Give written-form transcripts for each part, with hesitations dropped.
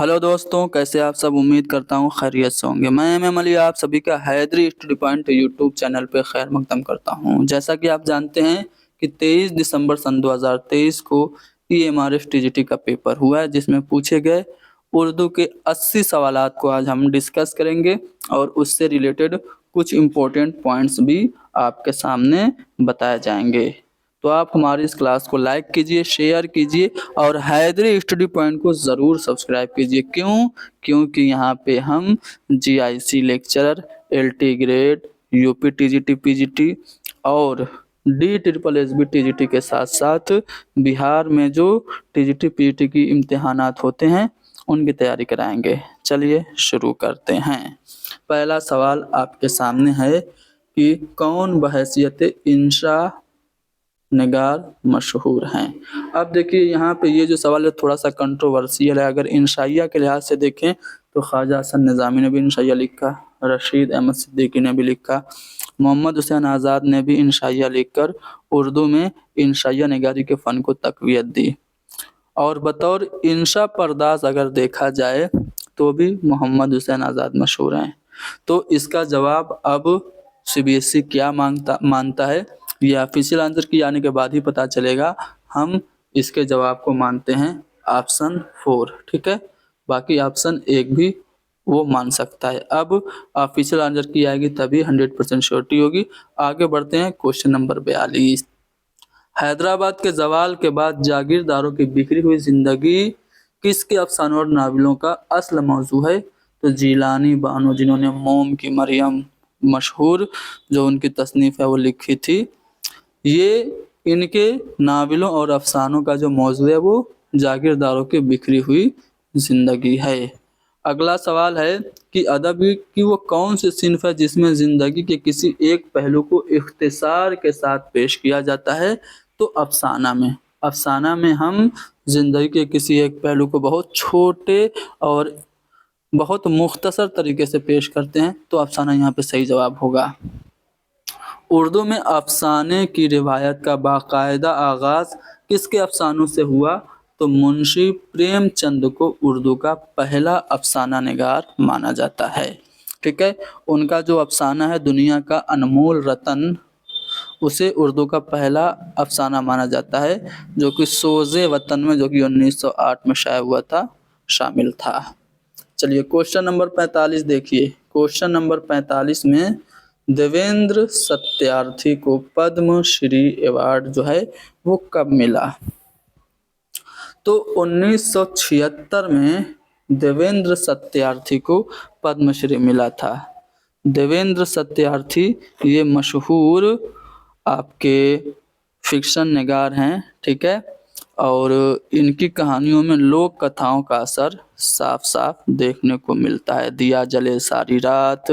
Hello दोस्तों, कैसे आप सब। उम्मीद करता हूँ खैरियत से होंगे। मैं एम अली आप सभी का Haidari study point YouTube channel पे खैर मकदम करता हूँ। जैसा कि आप जानते हैं कि 23 दिसंबर सन 2023 को EMRF TGT का पेपर हुआ है, जिसमें पूछे गए उर्दू के 80 सवालात को आज हम डिस्कस करेंगे और उससे रिलेटेड कुछ इम्पोर्टेंट पॉइंट्स भी आपके सामने बताए जाएंगे। तो आप हमारी इस क्लास को लाइक कीजिए, शेयर कीजिए और हैदरी स्टडी पॉइंट को ज़रूर सब्सक्राइब कीजिए। क्यों? क्योंकि यहाँ पे हम GIC lecturer, LT grade, UP TGT PGT और DSSB TGT के साथ साथ बिहार में जो TGT PGT की इम्तिहानात होते हैं उनकी तैयारी कराएंगे। चलिए शुरू करते हैं। पहला सवाल आपके सामने है कि कौन बहैसियत इंशा निगार मशहूर हैं। अब देखिए यहाँ पे ये जो सवाल है थोड़ा सा कंट्रोवर्शियल है। अगर इंशाइया के लिहाज से देखें तो ख्वाजा हसन निज़ामी ने भी इंशाइया लिखा, रशीद अहमद सिद्दीकी ने भी लिखा, मोहम्मद हुसैन आज़ाद ने भी इंशाइया लिखकर उर्दू में इंशाइया निगारी के फ़न को तक़वियत दी। और बतौर इंशा पर्दास अगर देखा जाए तो भी मोहम्मद हुसैन आज़ाद मशहूर हैं। तो इसका जवाब अब CBSE क्या मानता है, ये ऑफिशियल आंसर की आने के बाद ही पता चलेगा। हम इसके जवाब को मानते हैं ऑप्शन 4, ठीक है। बाकी ऑप्शन 1 भी वो मान सकता है। अब ऑफिशियल आंसर की आएगी तभी 100% श्योरिटी होगी। आगे बढ़ते हैं। क्वेश्चन नंबर 42, हैदराबाद के जवाल के बाद जागीरदारों की बिखरी हुई जिंदगी किसके अफसानों और नावलों का असल मौजू है? तो जीलानी बानो, जिन्होंने मोम की मरियम मशहूर जो उनकी तसनीफ है वो लिखी थी, ये इनके नावलों और अफसानों का जो मौजू है वो जागीरदारों की बिखरी हुई जिंदगी है। अगला सवाल है कि अदब की वो कौन सी सिन्फ है जिसमें जिंदगी के किसी एक पहलू को इख्तिसार के साथ पेश किया जाता है? तो अफसाना में हम जिंदगी के किसी एक पहलू को बहुत छोटे और बहुत मुख्तसर तरीके से पेश करते हैं, तो अफसाना यहाँ पे सही जवाब होगा। उर्दू में अफसाने की रिवायत का बाकायदा आगाज़ किसके अफसानों से हुआ? तो मुंशी प्रेमचंद को उर्दू का पहला अफसाना निगार माना जाता है, ठीक है। उनका जो अफसाना है दुनिया का अनमोल रतन, उसे उर्दू का पहला अफसाना माना जाता है, जो कि सोज़े वतन में, जो कि 1908 में शाया हुआ था, शामिल था। चलिए क्वेश्चन नंबर 45 देखिए। क्वेश्चन नंबर 45 में देवेंद्र सत्यार्थी को पद्म श्री अवार्ड जो है वो कब मिला? तो 1976 में देवेंद्र सत्यार्थी को पद्मश्री मिला था। देवेंद्र सत्यार्थी ये मशहूर आपके फिक्शन निगार हैं, ठीक है। और इनकी कहानियों में लोक कथाओं का असर साफ साफ देखने को मिलता है। दिया जले सारी रात,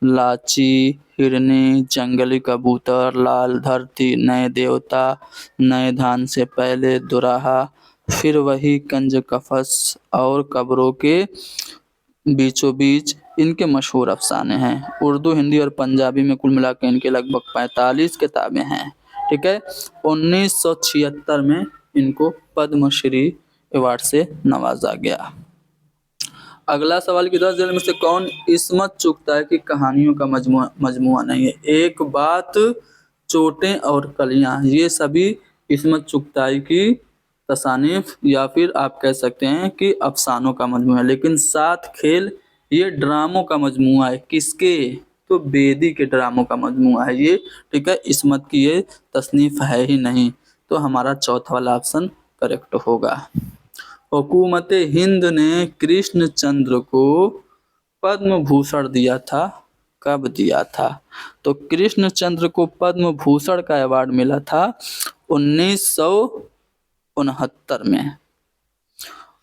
लाची, हिरनी, जंगली कबूतर, लाल धरती, नए देवता, नए धान से पहले दुराहा, फिर वही कंज कफस और कब्रों के बीचों बीच इनके मशहूर अफसाने हैं। उर्दू, हिंदी और पंजाबी में कुल मिलाकर इनके लगभग 45 किताबें हैं, ठीक है। 1976 में इनको पद्मश्री अवार्ड से नवाजा गया। अगला सवाल की 10 जिलों में से कौन इस्मत चुगताई की कहानियों का मजमुआ नहीं है? एक बात, चोटें और कलियां, ये सभी इस्मत चुगताई की तसानीफ या फिर आप कह सकते हैं कि अफसानों का मजमुआ है। लेकिन 7 खेल ये ड्रामों का मजमुआ है। किसके? तो बेदी के ड्रामों का मजमुआ है ये, ठीक है। इस्मत की ये तसनीफ है ही नहीं, तो हमारा चौथा वाला ऑप्शन करेक्ट होगा। हुकूमत हिंद ने कृष्णचंद्र को पद्म भूषण दिया था, कब दिया था? तो कृष्णचंद्र को पद्म भूषण का अवार्ड मिला था 1969 में।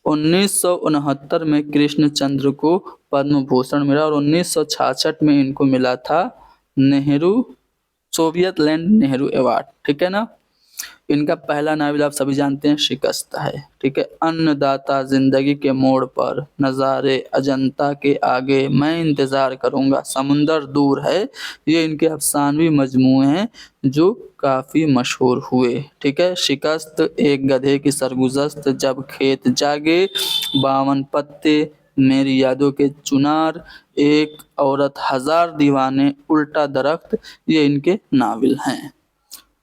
1969 में कृष्णचंद्र को पद्म भूषण मिला और 1966 में इनको मिला था Nehru, Soviet land Nehru award, ठीक है ना। इनका पहला नावल आप सभी जानते हैं शिकस्त है, ठीक है। अन्नदाता जिंदगी के मोड़ पर, नज़ारे अजंता के आगे, मैं इंतजार करूंगा, समुंदर दूर है, ये इनके अफसानवी मजमूए हैं जो काफी मशहूर हुए, ठीक है। शिकस्त, एक गधे की सरगुजश्त, जब खेत जागे, 52 पत्ते, मेरी यादों के चुनार, एक औरत हजार दीवाने, उल्टा दरख्त, ये इनके नावल हैं।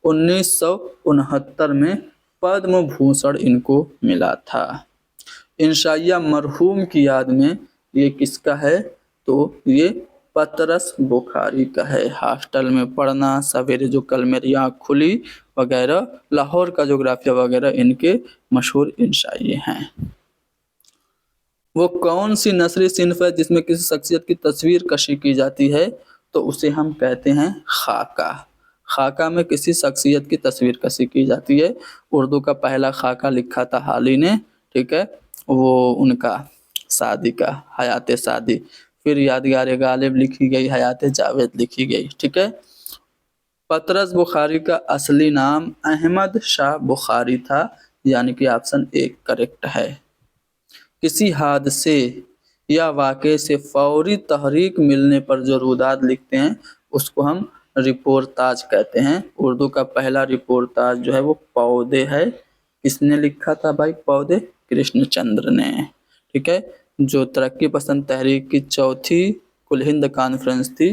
1969 में पद्म भूषण इनको मिला था। इंशाइया मरहूम की याद में ये किसका है, तो ये पतरस बुखारी का है। हॉस्टल में पढ़ना, सवेरे जो कल मेरी आँख खुली वगैरह, लाहौर का जोग्राफिया वगैरह इनके मशहूर इंशाइये हैं। वो कौन सी नस्री सिन्फ है जिसमें किसी शख्सियत की तस्वीर कशी की जाती है, तो उसे हम कहते हैं खाका। खाका में किसी शख्सियत की तस्वीर कशी की जाती है। उर्दू का पहला खाका लिखा था हाल ही ने, ठीक है, वो उनका शादी का, हयात शादी। फिर यादगार गालिब लिखी गई, हयात जावेद लिखी गई, ठीक है। पतरस बुखारी का असली नाम अहमद शाह बुखारी था, यानी कि ऑप्शन एक करेक्ट है। किसी हादसे या वाक़े से फौरी तहरीक मिलने पर जो रुदाद लिखते हैं उसको हम रिपोर्ताज कहते हैं। उर्दू का पहला रिपोर्ताज जो है वो पौधे है। किसने लिखा था भाई? पौधे, कृष्णचंद्र ने, ठीक है। जो तरक्की पसंद तहरीक की चौथी कुल हिंद कॉन्फ्रेंस थी,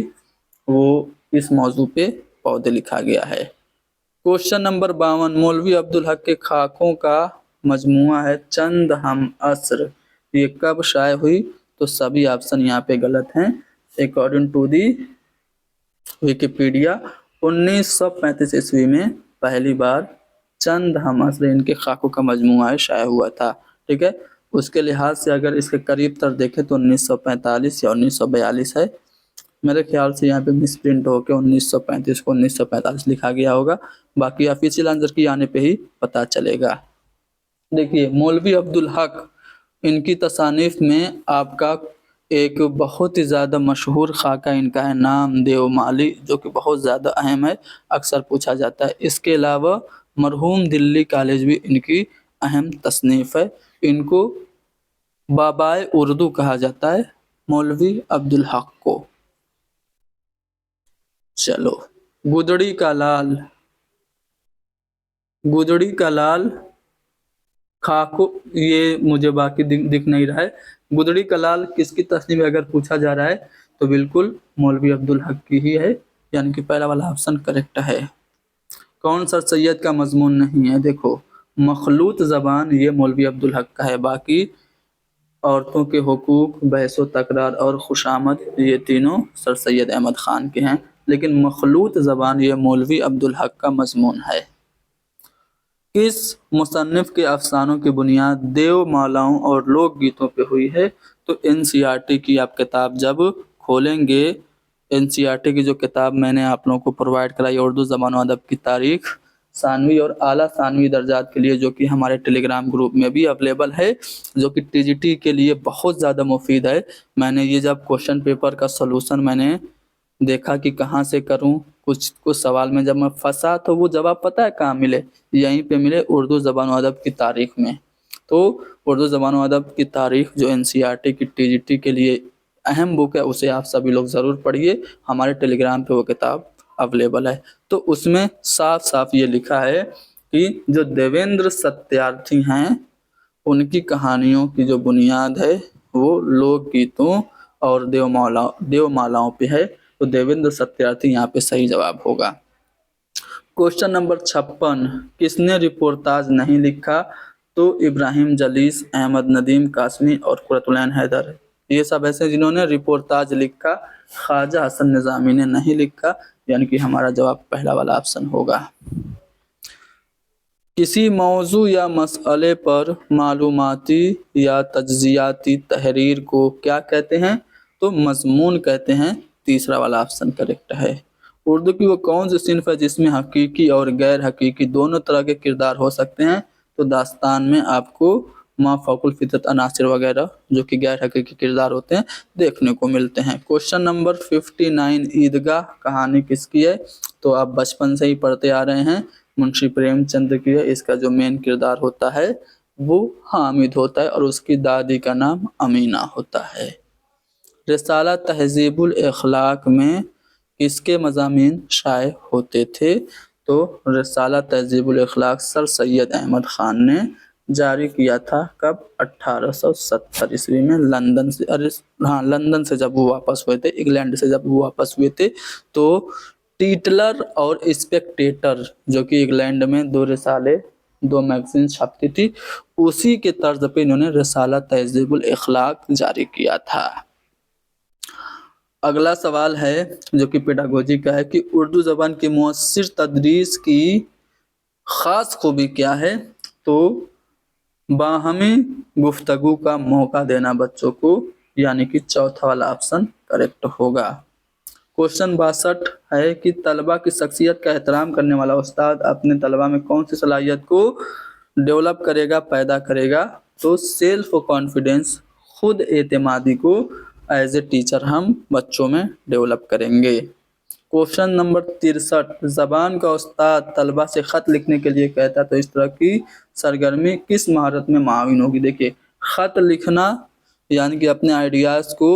वो इस मौजू पे पौधे लिखा गया है। क्वेश्चन नंबर 52, मौलवी अब्दुल हक के खाकों का मजमुआ है चंद हम असर, ये कब शाये हुई? तो सभी ऑप्शन यहाँ पे गलत हैं। अकॉर्डिंग टू दी विकिपीडिया 1935 ईस्वी में पहली बार चंद हम असर इनके खाकों का मजमुआ है शाये हुआ था, ठीक है। उसके लिहाज से अगर इसके करीब तर देखें तो 1945 या 1942 है। मेरे ख्याल से यहाँ पे मिसप्रिंट होकर 1935 को 1945 लिखा गया होगा। बाकी ऑफिशियल आंसर की आने पे ही पता चलेगा। देखिए, मौलवी अब्दुल हक, इनकी तसानीफ में आपका एक बहुत ही ज़्यादा मशहूर खाका इनका है नाम देव माली, जो कि बहुत ज़्यादा अहम है, अक्सर पूछा जाता है। इसके अलावा मरहूम दिल्ली कॉलेज भी इनकी अहम तसनीफ़ है। इनको बाबाए उर्दू कहा जाता है, मौलवी अब्दुल हक को। चलो, गुदड़ी का लाल, गुदड़ी का लाल खाको, ये मुझे बाकी दिख नहीं रहा है। गुदड़ी का लाल किसकी तस्नीफ अगर पूछा जा रहा है तो बिल्कुल मौलवी अब्दुल हक की ही है, यानी कि पहला वाला ऑप्शन करेक्ट है। कौन सा सैयद का मजमून नहीं है? देखो, मखलूत ज़बान ये मौलवी अब्दुल हक का है। बाकी औरतों के हुकूक, बहसो तकरार और खुशामद ये तीनों सर सैयद अहमद ख़ान के हैं, लेकिन मखलूत ज़बान ये मौलवी अब्दुल हक का मजमून है। किस मुसन्निफ़ के अफ़सानों की बुनियाद देव मालाओं और लोक गीतों पे हुई है? तो एनसीईआरटी की आप किताब जब खोलेंगे, एनसीईआरटी की जो किताब मैंने आप लोगों को प्रोवाइड कराई उर्दू ज़बान व अदब की तारीख सानवी और आला सानवी दर्जात के लिए, जो कि हमारे टेलीग्राम ग्रुप में भी अवेलेबल है, जो कि टीजीटी के लिए बहुत ज़्यादा मुफीद है। मैंने ये जब क्वेश्चन पेपर का सलूशन मैंने देखा कि कहाँ से करूँ, कुछ कुछ सवाल में जब मैं फंसा तो वो जवाब पता है कहाँ मिले? यहीं पे मिले, उर्दू ज़बान व अदब की तारीख में। तो उर्दू ज़बान व अदब की तारीख जो एनसीईआरटी की टीजीटी के लिए अहम बुक है, उसे आप सभी लोग ज़रूर पढ़िए। हमारे टेलीग्राम पे वो किताब अवेलेबल है। तो उसमें साफ साफ ये लिखा है कि जो देवेंद्र सत्यार्थी हैं, उनकी कहानियों की जो बुनियाद है वो लोकगीतों और देवमालाओं पे है। तो देवेंद्र सत्यार्थी यहाँ पे सही जवाब होगा। क्वेश्चन नंबर 56, किसने रिपोर्ताज नहीं लिखा? तो इब्राहिम जलीस, अहमद नदीम कासमी और कुरतुलैन हैदर, ये सब ऐसे जिन्होंने रिपोर्ताज लिखा। ख्वाजा हसन निज़ामी ने नहीं लिखा, यानी कि हमारा जवाब पहला वाला ऑप्शन होगा। किसी मौजू या मसअले पर मालूमाती या तज्ज़ियाती तहरीर को क्या कहते हैं? तो मज़मून कहते हैं, तीसरा वाला ऑप्शन करेक्ट है। उर्दू की वो कौन सी सिन्फ है जिसमें हकीकी और गैर हकीकी दोनों तरह के किरदार हो सकते हैं? तो दास्तान में आपको मा फ़ौकुल फितरत अनासिर वगैरह जो कि गैर हकीकी किरदार होते हैं देखने को मिलते हैं। क्वेश्चन नंबर 59, ईदगाह कहानी किसकी है? तो आप बचपन से ही पढ़ते आ रहे हैं, मुंशी प्रेमचंद की है। इसका जो मेन किरदार होता है वो हामिद होता है और उसकी दादी का नाम अमीना होता है। रिसाला तहज़ीबुल अखलाक में किसके मज़ामीन शाये होते थे? तो रिसाला तहज़ीबुल अखलाक सर सैयद अहमद ख़ान ने जारी किया था। कब? 1870 ईस्वी में लंदन से, अरे हाँ, लंदन से जब वो वापस हुए थे, इंग्लैंड से जब वो वापस हुए थे, तो टीटलर और स्पेक्टेटर जो कि इंग्लैंड में दो रिसाले, दो मैगजीन छपती थी, उसी के तर्ज पे इन्होंने रिसाला तहज़ीबुल अखलाक जारी किया था। अगला सवाल है जो कि पेडागोजी का है कि उर्दू ज़बान की मुअस्सिर तदरीस की ख़ास खूबी क्या है? तो बाहमी गुफ्तगू का मौका देना बच्चों को, यानी कि चौथा वाला ऑप्शन करेक्ट होगा। क्वेश्चन 62 है कि तलबा की शख्सियत का एहतराम करने वाला उस्ताद अपने तलबा में कौन सी सलाहियत को डेवलप करेगा, पैदा करेगा? तो सेल्फ कॉन्फिडेंस, खुद एतमादी को एज ए टीचर हम बच्चों में डेवलप करेंगे। क्वेश्चन नंबर 63, ज़बान का उस्ताद तलबा से ख़त लिखने के लिए कहता है तो इस तरह की सरगर्मी किस महारत में माविन होगी? देखिए, ख़त लिखना यानी कि अपने आइडियाज़ को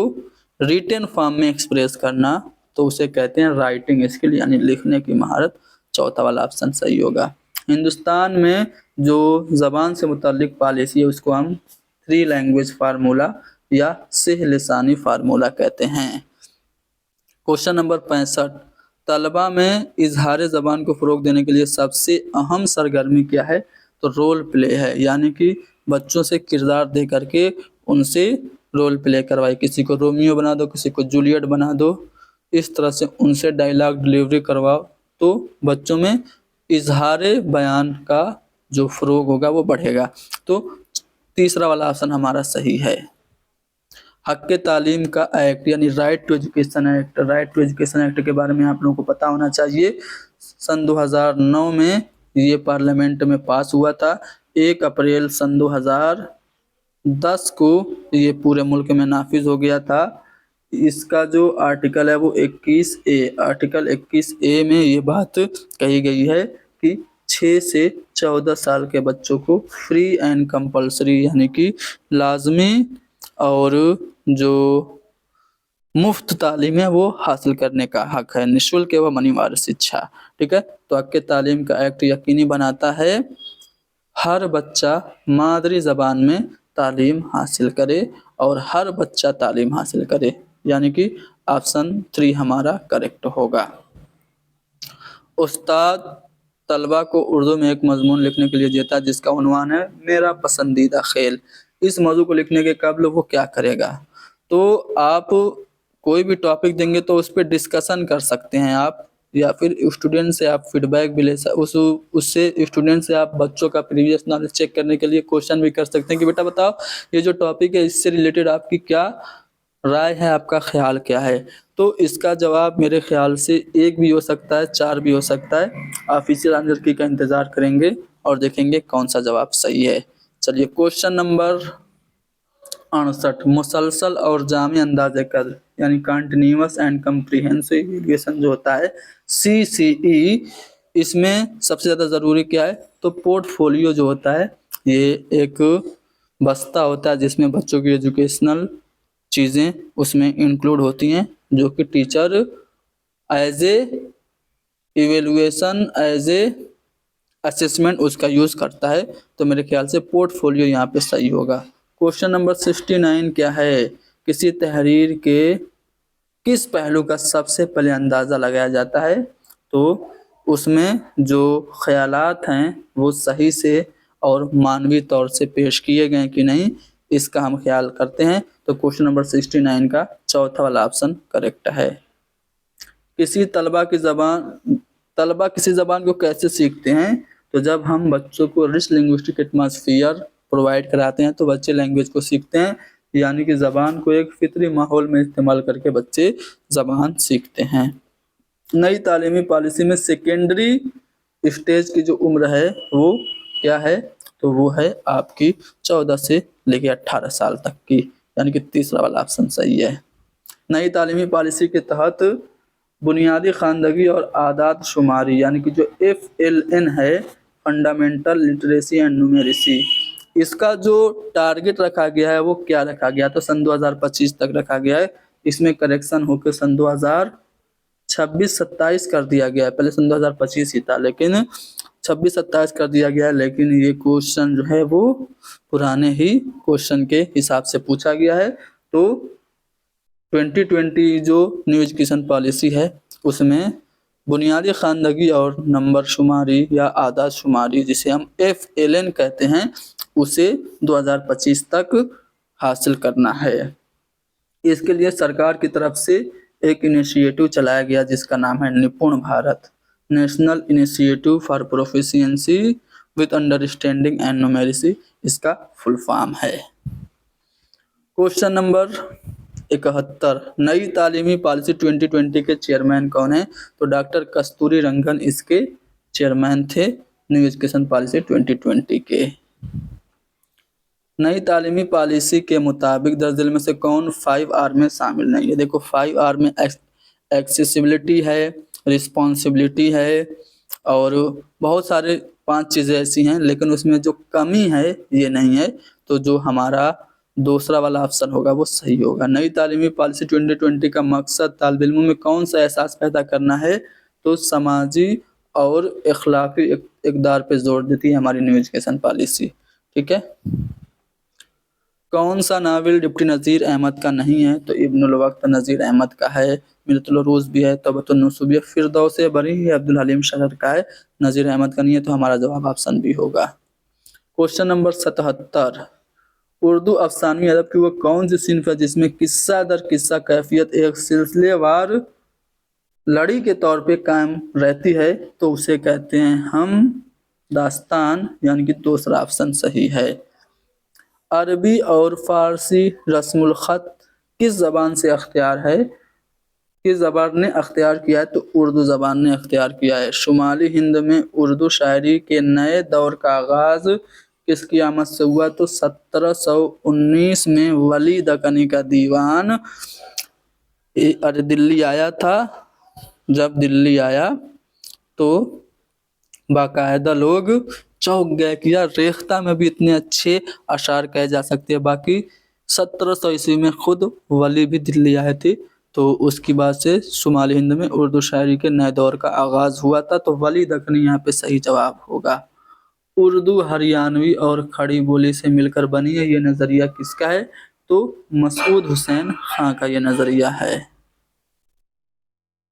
रिटन फॉर्म में एक्सप्रेस करना, तो उसे कहते हैं राइटिंग स्किल, यानी लिखने की महारत। चौथा वाला ऑप्शन सही होगा। हिंदुस्तान में जो ज़बान से मुतल्लिक पॉलिसी है उसको हम 3 लैंग्वेज फार्मूला या सिह लिसानी फार्मूला कहते हैं। क्वेश्चन नंबर 65, तलबा में इजहार ज़बान को फ़रोग देने के लिए सबसे अहम सरगर्मी क्या है? तो रोल प्ले है, यानी कि बच्चों से किरदार दे करके उनसे रोल प्ले करवाए। किसी को रोमियो बना दो, किसी को जूलियट बना दो, इस तरह से उनसे डायलॉग डिलीवरी करवाओ, तो बच्चों में इजहार बयान का जो फ़रोग होगा वो बढ़ेगा। तो तीसरा वाला ऑप्शन हमारा सही है। हक़ तालीम का एक्ट यानी right to education act, right to education act के बारे में आप लोगों को पता होना चाहिए। सन 2009 में ये पार्लियामेंट में पास हुआ था। 1 अप्रैल सन 2010 को ये पूरे मुल्क में नाफिज हो गया था। इसका जो आर्टिकल है वो 21A, आर्टिकल 21A में ये बात कही गई है कि 6 से 14 साल के बच्चों को फ्री एंड कंपल्सरी यानी कि लाजमी और जो मुफ्त तालीम है वो हासिल करने का हक है, निःशुल्क एवं अनिवार्य शिक्षा। ठीक है, तो हक़ तालीम का एक्ट यकीनी बनाता है हर बच्चा मादरी ज़बान में तालीम हासिल करे और हर बच्चा तालीम हासिल करे, यानी कि ऑप्शन 3 हमारा करेक्ट होगा। उस्ताद तलबा को उर्दू में एक मजमून लिखने के लिए देता है जिसका उन्वान है मेरा पसंदीदा खेल। इस मौजू को लिखने के कबल वो क्या करेगा? तो आप कोई भी टॉपिक देंगे तो उस पर डिस्कशन कर सकते हैं आप, या फिर स्टूडेंट से आप फीडबैक भी ले उससे स्टूडेंट से आप बच्चों का प्रीवियस नॉलेज चेक करने के लिए क्वेश्चन भी कर सकते हैं कि बेटा बताओ ये जो टॉपिक है इससे रिलेटेड आपकी क्या राय है, आपका ख्याल क्या है? तो इसका जवाब मेरे ख्याल से 1 भी हो सकता है, 4 भी हो सकता है। ऑफिशियल आंसर की का इंतज़ार करेंगे और देखेंगे कौन सा जवाब सही है। चलिए, क्वेश्चन नंबर 68, मुसलसल और जामी अंदाज़े कद यानी कंटिन्यूअस एंड कम्प्रीहेंसिव इवैल्यूएशन जो होता है CCE, इसमें सबसे ज़्यादा ज़रूरी क्या है? तो पोर्टफोलियो जो होता है ये एक बस्ता होता है जिसमें बच्चों की एजुकेशनल चीज़ें उसमें इंक्लूड होती हैं, जो कि teacher as a evaluation, as a assessment उसका यूज़ करता है। तो मेरे ख्याल से पोर्टफोलियो यहाँ पे सही होगा। क्वेश्चन नंबर 69 क्या है? किसी तहरीर के किस पहलू का सबसे पहले अंदाज़ा लगाया जाता है? तो उसमें जो ख्यालात हैं वो सही से और मानवी तौर से पेश किए गए कि नहीं, इसका हम ख्याल करते हैं। तो क्वेश्चन नंबर 69 का चौथा वाला ऑप्शन करेक्ट है। तलबा किसी ज़बान को कैसे सीखते हैं? तो जब हम बच्चों को रिच लिंग्विस्टिक एटमॉस्फेयर प्रोवाइड कराते हैं तो बच्चे लैंग्वेज को सीखते हैं, यानी कि ज़बान को एक फितरी माहौल में इस्तेमाल करके बच्चे ज़बान सीखते हैं। नई तालीमी पॉलिसी में सेकेंडरी स्टेज की जो उम्र है वो क्या है? तो वो है आपकी 14 से लेकर 18 साल तक की, यानी कि तीसरा वाला ऑप्शन सही है। नई तालीमी पॉलिसी के तहत बुनियादी खानदगी और आदाद शुमारी यानी कि जो FLN है, फंडामेंटल लिटरेसी एंड न्यूमेरेसी, इसका जो टारगेट रखा गया है वो क्या रखा गया? तो सन 2025 तक रखा गया है। इसमें करेक्शन होकर सन 2026-27 कर दिया गया है। पहले सन 2025 ही था, लेकिन 26-27 कर दिया गया है। लेकिन ये क्वेश्चन जो है वो पुराने ही क्वेश्चन के हिसाब से पूछा गया है। तो 2020 जो न्यू एजुकेशन पॉलिसी है उसमें बुनियादी खानदगी और नंबर शुमारी या आदाद शुमारी, जिसे हम FLN कहते हैं, उसे 2025 तक हासिल करना है। इसके लिए सरकार की तरफ से एक इनिशिएटिव चलाया गया जिसका नाम है निपुण Bharat, national initiative for proficiency with understanding and numeracy, इसका फुल फॉर्म है। क्वेश्चन नंबर 71, नई तालीमी पॉलिसी 2020 के चेयरमैन कौन है? तो डॉक्टर कस्तूरी रंगन इसके चेयरमैन थे, न्यू एजुकेशन पॉलिसी 2020 के। नई तालीमी पॉलिसी के मुताबिक दर्ज में से कौन 5R में शामिल नहीं है? देखो 5R में एक्सेसिबिलिटी है, रिस्पॉन्सिबिलिटी है और बहुत सारे 5 चीज़ें ऐसी हैं, लेकिन उसमें जो कमी है ये नहीं है। तो जो हमारा दूसरा वाला ऑप्शन होगा वो सही होगा। नई तालीमी पॉलिसी 2020 का मकसद तालिब इल्मों में कौन सा एहसास पैदा करना है? तो समाजी और अखलाकी इक़दार पे जोर देती है हमारी न्यू एजुकेशन पॉलिसी। ठीक है। कौन सा नावल डिप्टी नज़ीर अहमद का नहीं है? तो इब्नुल वक्त नज़ीर अहमद का है। मिरतुल उरूज भी है, तबतुन नुसूब भी है, फिरदौस बरी है अब्दुल हलीम शरर का है, नज़ीर अहमद का नहीं है। तो हमारा जवाब ऑप्शन बी होगा। क्वेश्चन नंबर 77, उर्दू अफसानवी अदब की वो कौन सी सिन्फ है जिसमें किस्सा दर किस्सा कैफियत एक सिलसिलेवार लड़ी के तौर पे कायम रहती है? तो उसे कहते हैं हम दास्तान, यानी कि दूसरा ऑप्शन सही है। अरबी और फारसी रस्मुल ख़त किस ज़बान से अख्तियार है? किस ज़बान ने अख्तियार किया है? तो उर्दू ज़बान ने अख्तियार किया है। शुमाली हिंद में उर्दू शायरी के नए दौर का आगाज़ किसकी आमद से हुआ? तो 1719 में वली दक्कनी का दीवान अरे दिल्ली आया था। जब दिल्ली आया तो बाकायदा लोग चौंक गए कि यार रेख्ता में भी इतने अच्छे अशार कहे जा सकते हैं। बाकी 1700 ईस्वी में खुद वली भी दिल्ली आए थे। तो उसकी बाद से शुमाली हिंद में उर्दू शायरी के नए दौर का आगाज़ हुआ था। तो वली दक्कनी यहाँ पे सही जवाब होगा। उर्दू हरियाणवी और खड़ी बोली से मिलकर बनी है, ये नज़रिया किसका है? तो मसूद हुसैन खां का ये नज़रिया है।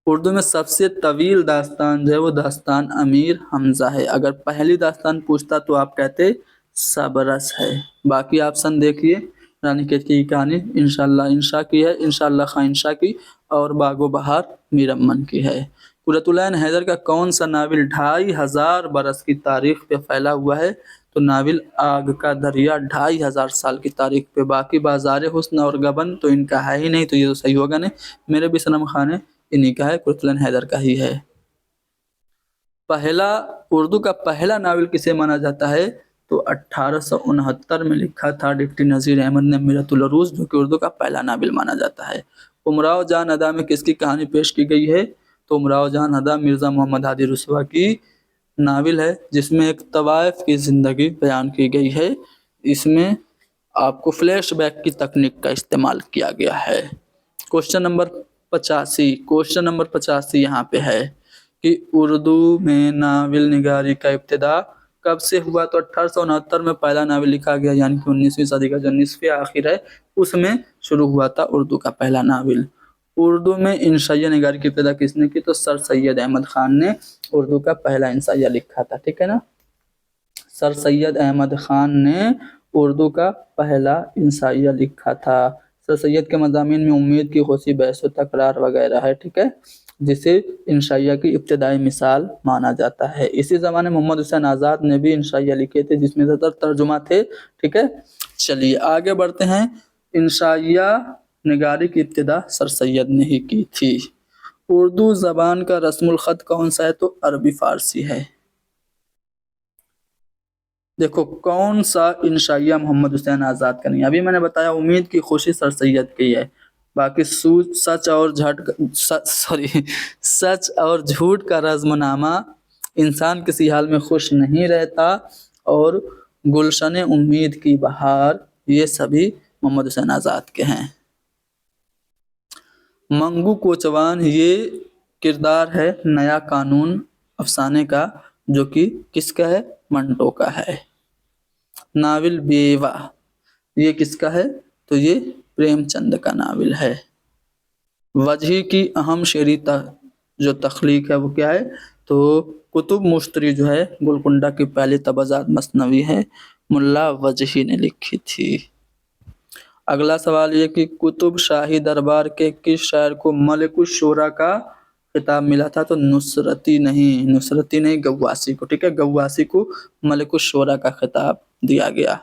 उर्दू में सबसे तवील दास्तान जो है वो दास्तान अमीर हमजा है। अगर पहली दास्तान पूछता तो आप कहते सबरस है। बाकी ऑप्शन देखिए, रानीखेत की कहानी इंशाल्लाह इंशा की है, इंशाल्लाह खां इंशा की, और बागो बहार मीर अमन की है। कुर्रतुल-ऐन हैदर का कौन सा नावल 2500 बरस की तारीख पे फैला हुआ है? तो नावल आग का दरिया 2500 साल की तारीख पे। बाकी बाज़ार हुस्न और गबन तो इनका है ही नहीं, तो ये तो सही होगा नहीं। मेरे भी सनम खान है, इन्हीं का है, कुर्रतुल-ऐन हैदर का ही है। पहला उर्दू का पहला नावल किसे माना जाता है? तो 1869 में लिखा था डिप्टी नज़ीर अहमद ने मिरतुल उरूज, जो कि उर्दू का पहला नावल माना जाता है। उमराव जान अदा में किसकी कहानी पेश की गई है? तो उमराव जान अदा मिर्ज़ा मोहम्मद हादी रुसवा की नावल है, जिसमें एक तवाइफ की ज़िंदगी बयान की गई है। इसमें आपको फ्लैशबैक की तकनीक का इस्तेमाल किया गया है। क्वेश्चन नंबर 85 यहाँ पे है कि उर्दू में नावल निगारी का इब्तिदा कब से हुआ? तो 1869 में पहला नावल लिखा गया, यानी कि 19वीं सदी का जो निसफ़े आखिर है उसमें शुरू हुआ था उर्दू का पहला नावल। उर्दू में इंशाइया निगारी की इब्तिदा किसने की? तो सर सैयद अहमद खान ने उर्दू का पहला इंशाइया लिखा था। ठीक है ना, सर सैयद अहमद खान ने उर्दू का पहला इंशाइया लिखा था। सर सैयद के मज़ामीन में उम्मीद की खुशी, बहस व तकरार वगैरह है। ठीक है, जिसे इंशाइया की इब्तिदाई मिसाल माना जाता है। इसी ज़माने मोहम्मद हुसैन आज़ाद ने भी इंशाइया लिखे थे, जिसमें ज़्यादातर तर्जुमा थे। ठीक है, चलिए आगे बढ़ते हैं। इंशाइया निगारी की इब्तिदा सर सैयद ने ही की थी। उर्दू ज़बान का रस्मुल ख़त कौन सा है? तो अरबी फ़ारसी है। देखो कौन सा इंशाइया मोहम्मद हुसैन आज़ाद का नहीं? अभी मैंने बताया उम्मीद की खुशी सर सैयद की है। बाकी सच और झूठ का रज़्मनामा, इंसान किसी हाल में खुश नहीं रहता और गुलशन उम्मीद की बहार, ये सभी मोहम्मद हुसैन आज़ाद के हैं। मंगू कोचवान ये किरदार है नया कानून अफसाने का, जो कि किसका है? मंटो का है। नाविल बेवा ये किसका है? तो ये प्रेमचंद का नाविल है। वजही की अहम शेरी जो तख्लीक है वो क्या है? तो कुतुब मुश्तरी जो है गोलकुंडा की पहली तबज़ात मसनवी है, मुल्ला वजही ने लिखी थी। अगला सवाल ये कि कुतुब शाही दरबार के किस शायर को मलिकुश शूरा का खिताब मिला था? तो नुसरती नहीं गव्वासी को, ठीक है, गव्वासी को मलिकुश शूरा का खिताब दिया गया।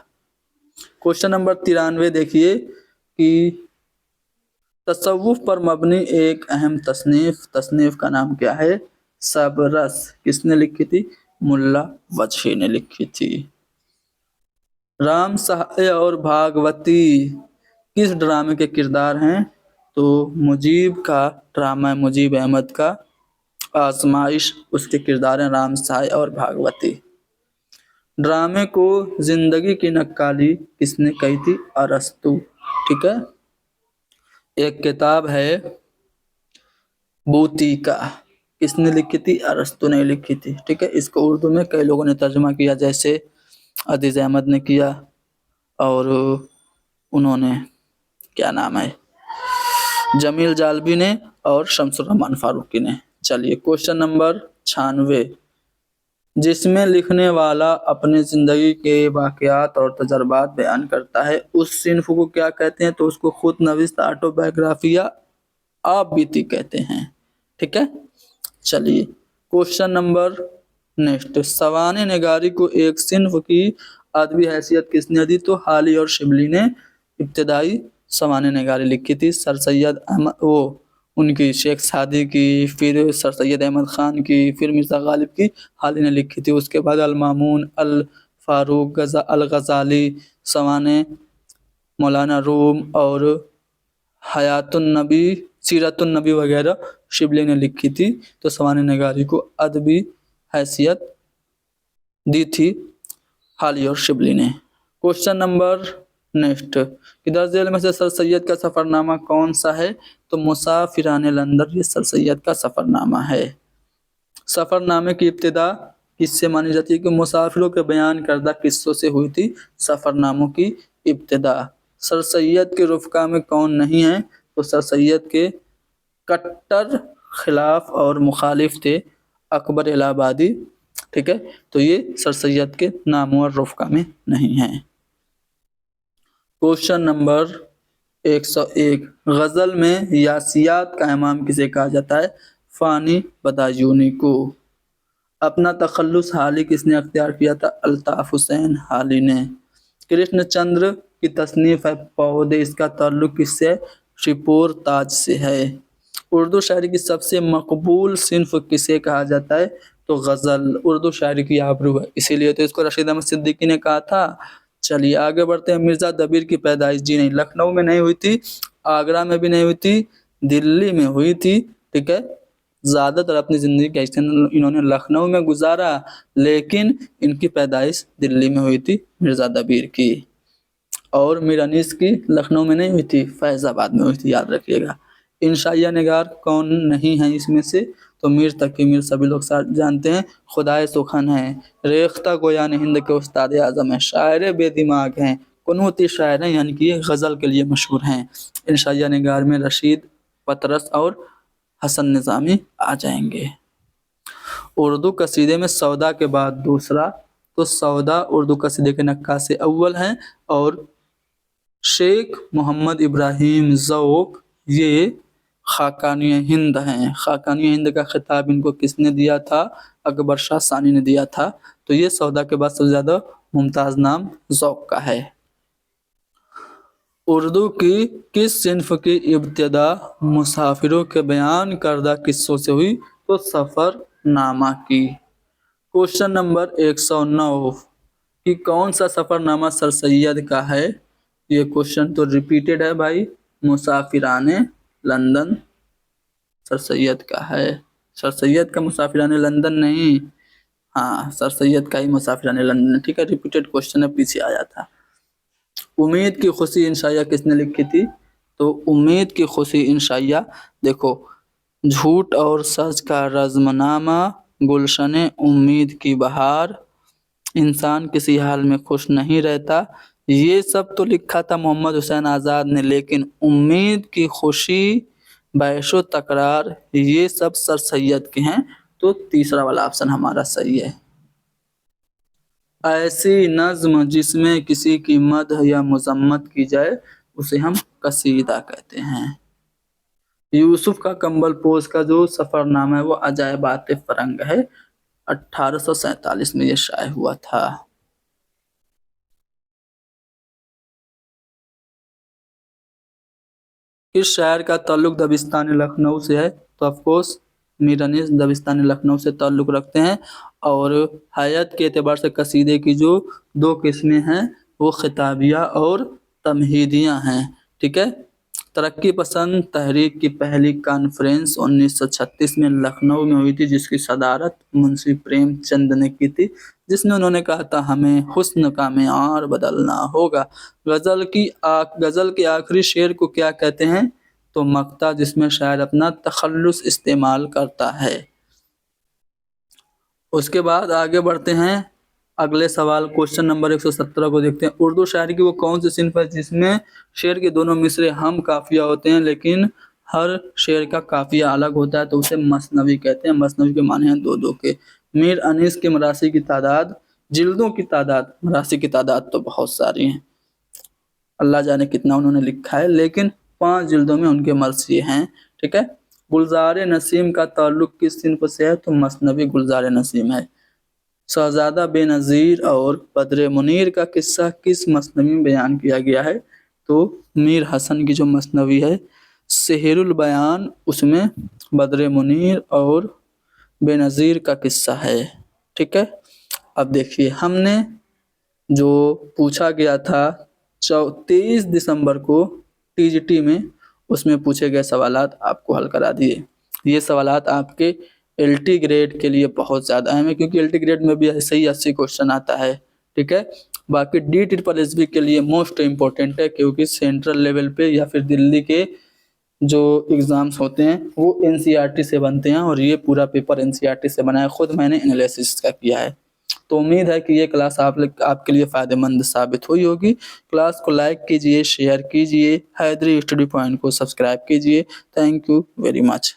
क्वेश्चन नंबर 93 देखिए कि तसव्वुफ पर मबनी एक अहम तसनीफ का नाम क्या है? सबरस किसने लिखी थी? मुल्ला वजही ने लिखी थी। राम सहाय और भागवती किस ड्रामे के किरदार हैं? तो मुजीब का ड्रामा है, मुजीब अहमद का आजमाइश, उसके किरदार हैं राम सहाय और भागवती। ड्रामे को जिंदगी की नक्काली किसने कही थी? अरस्तू, ठीक है। एक किताब है बूतीका, किसने लिखी थी? अरस्तू ने लिखी थी, ठीक है। इसको उर्दू में कई लोगों ने तर्जुमा किया, जैसे अजीज अहमद ने किया और उन्होंने क्या नाम है जमील जालबी ने और शमसुर रहमान फारूकी ने। चलिए क्वेश्चन नंबर 96, जिसमें लिखने वाला अपने जिंदगी के वाकयात और तजर्बात बयान करता है, उस सिन्फ को क्या कहते हैं? तो उसको खुद नविस्त ऑटोबायोग्राफी या आप बीती कहते हैं, ठीक है। चलिए क्वेश्चन नंबर नेक्स्ट, सवाने निगारी को एक सिन्फ की अदबी हैसियत किसने दी? तो हाली और शिबली ने इब्तदाई सवाने निगारी लिखी थी। सर सैयद अहमद वो उनकी शेख सादी की, फिर सर सैयद अहमद ख़ान की, फिर मिर्ज़ा गालिब की हाली ने लिखी थी। उसके बाद अल मामून, अल फारूक, अल गज़ाली, सवाने मौलाना रूम और हयातुन नबी, सीरतुन नबी वगैरह शिबली ने लिखी थी। तो सवाने निगारी को अदबी हैसियत दी थी हाली और शिबली ने। क्वेश्चन नंबर नेक्स्ट, कि दर्ज झेल में से सर सैयद का सफ़रनामा कौन सा है? तो मुसाफिराने लंदन ये सर सैयद का सफ़रनामा है। सफ़रनामे की इब्तिदा किससे मानी जाती है? कि मुसाफिरों के बयान करदा किस्सों से हुई थी सफ़रनामों की इब्तिदा। सर सैयद के रुफ़का में कौन नहीं है? तो सर सैयद के कट्टर खिलाफ और मुखालिफ थे अकबर इलाहाबादी, ठीक है। तो ये सर सैयद के नामवर रुफ़का में नहीं है। क्वेश्चन नंबर 101, गज़ल में यासियात का इमाम किसे कहा जाता है? फ़ानी बदायूनी को। अपना तखल्लुस हाली किसने अख्तियार किया था? अल्ताफ़ हुसैन हाली ने। कृष्णचंद्र की तसनीफ़ है पौधे, इसका ताल्लुक़ किससे? शिपोर ताज से है। उर्दू शायरी की सबसे मकबूल सिन्फ किसे कहा जाता है? तो गज़ल उर्दू शायरी की आबरू है, इसीलिए तो इसको रशीद अहमद सिद्दीकी ने कहा था। चलिए आगे बढ़ते हैं। मिर्ज़ा दबीर की पैदाइश जी नहीं, लखनऊ में नहीं हुई थी, आगरा में भी नहीं हुई थी, दिल्ली में हुई थी, ठीक है। ज़्यादातर अपनी ज़िंदगी का हिस्सा इन्होंने लखनऊ में गुजारा, लेकिन इनकी पैदाइश दिल्ली में हुई थी मिर्ज़ा दबीर की। और मीर अनीस की लखनऊ में नहीं हुई थी, फैज़ाबाद में हुई थी, याद रखिएगा। इंशाइया निगार कौन नहीं है इसमें से? तो मीर तकी मीर सभी लोग जानते हैं, खुदाए सुखन है, रेख्ता गोयान हिंद के उस्ताद आज़म हैं, शायर बेदिमाग हैं, कुनूती शायर हैं, यानी कि गज़ल के लिए मशहूर हैं। इंशाइया निगार में रशीद, पतरस और हसन निज़ामी आ जाएंगे। उर्दू कसीदे में सौदा के बाद दूसरा, तो सौदा उर्दू कसीदे के नक्काश अव्वल हैं और शेख मोहम्मद इब्राहिम ज़ौक़ ये खाकानी हिंद हैं। खाकानी हिंद का खिताब इनको किसने दिया था? अकबर शाह सानी ने दिया था। तो ये सौदा के बाद सबसे ज़्यादा मुमताज़ नाम ज़ौक़ का है। उर्दू की किस सिन्फ की इब्तिदा मुसाफिरों के बयान करदा किस्सों से हुई? तो सफ़रनामा की। क्वेश्चन नंबर 109, कि कौन सा सफ़रनामा सर सैयद का है? ये क्वेश्चन तो रिपीटेड है भाई, मुसाफिराने लंदन सर सैयद का है। सर सैयद का मुसाफिराने लंदन नहीं, हाँ सर सैयद का ही मुसाफिराने लंदन। ठीक है, रिपीटेड क्वेश्चन है, पीछे आया था। उम्मीद की खुशी इंशाइया किसने लिखी थी? तो उम्मीद की खुशी इंशाइया, देखो, झूठ और सच का रज़्मनामा, गुलशने उम्मीद की बहार, इंसान किसी हाल में खुश नहीं रहता, ये सब तो लिखा था मोहम्मद हुसैन आज़ाद ने, लेकिन उम्मीद की खुशी, बैशो तकरार, ये सब सर सैयद के हैं। तो तीसरा वाला ऑप्शन हमारा सही है। ऐसी नज़्म जिसमें किसी की मदह या मज़म्मत की जाए उसे हम कसीदा कहते हैं। यूसुफ का कंबल पोश का जो सफरनामा है वो अजायबात फरंग है, 1847 में ये शाये हुआ था। किस शहर का ताल्लुक दबिस्तान लखनऊ से है? तो ऑफकोर्स मीर अनीस दबिस्तान लखनऊ से ताल्लुक रखते हैं। और हैयत के एतबार से कसीदे की जो दो किस्में हैं वो खिताबिया और तमहीदियाँ हैं। ठीक है, तरक्की पसंद तहरीक की पहली कॉन्फ्रेंस 1936 में लखनऊ में हुई थी, जिसकी सदारत मुंशी प्रेमचंद ने की थी, जिसमें उन्होंने कहा था हमें हुस्न का मेयार बदलना होगा। गज़ल के आखिरी शेर को क्या कहते हैं? तो मक्ता, जिसमें शायर अपना तखल्लुस इस्तेमाल करता है। उसके बाद आगे बढ़ते हैं, अगले सवाल क्वेश्चन नंबर 117 को देखते हैं। उर्दू शायरी की वो कौन सी सिन्फ है जिसमें शेर के दोनों मिसरे हम काफिया होते हैं लेकिन हर शेर का काफिया अलग होता है? तो उसे मसनवी कहते हैं। मसनवी के माने हैं दो दो के। मीर अनीस के मरासी की तादाद, जिल्दों की तादाद, मरासी की तादाद तो बहुत सारी हैं, अल्लाह जाने कितना उन्होंने लिखा है, लेकिन 5 जिल्दों में उनके मरसी हैं। ठीक है, गुलजार नसीम का ताल्लुक किस सिन्फ से है? तो मसनवी गुलजार नसीम है। शहजादा बेनज़ीर और बद्र मुनीर का किस्सा किस मसनवी में बयान किया गया है? तो मीर हसन की जो मसनवी है सेहरुल बयान, उसमें बद्र मुनीर और बेनज़ीर का किस्सा है। ठीक है, अब देखिए हमने जो पूछा गया था 23 दिसंबर को टीजीटी में, उसमें पूछे गए सवालात आपको हल करा दिए। ये सवालात आपके एलटी ग्रेड के लिए बहुत ज़्यादा अहम है, क्योंकि एलटी ग्रेड में भी ऐसे ही 80 क्वेश्चन आता है। ठीक है, बाकी डी ट्रिपल एस बी के लिए मोस्ट इम्पोर्टेंट है, क्योंकि सेंट्रल लेवल पे या फिर दिल्ली के जो एग्ज़ाम्स होते हैं वो एनसीईआरटी से बनते हैं, और ये पूरा पेपर एनसीईआरटी से बना है, खुद मैंने एनालिसिस का किया है। तो उम्मीद है कि ये क्लास आपके लिए फ़ायदेमंद साबित हुई होगी। क्लास को लाइक कीजिए, शेयर कीजिए, हैदरी स्टडी पॉइंट को सब्सक्राइब कीजिए। Thank you very much.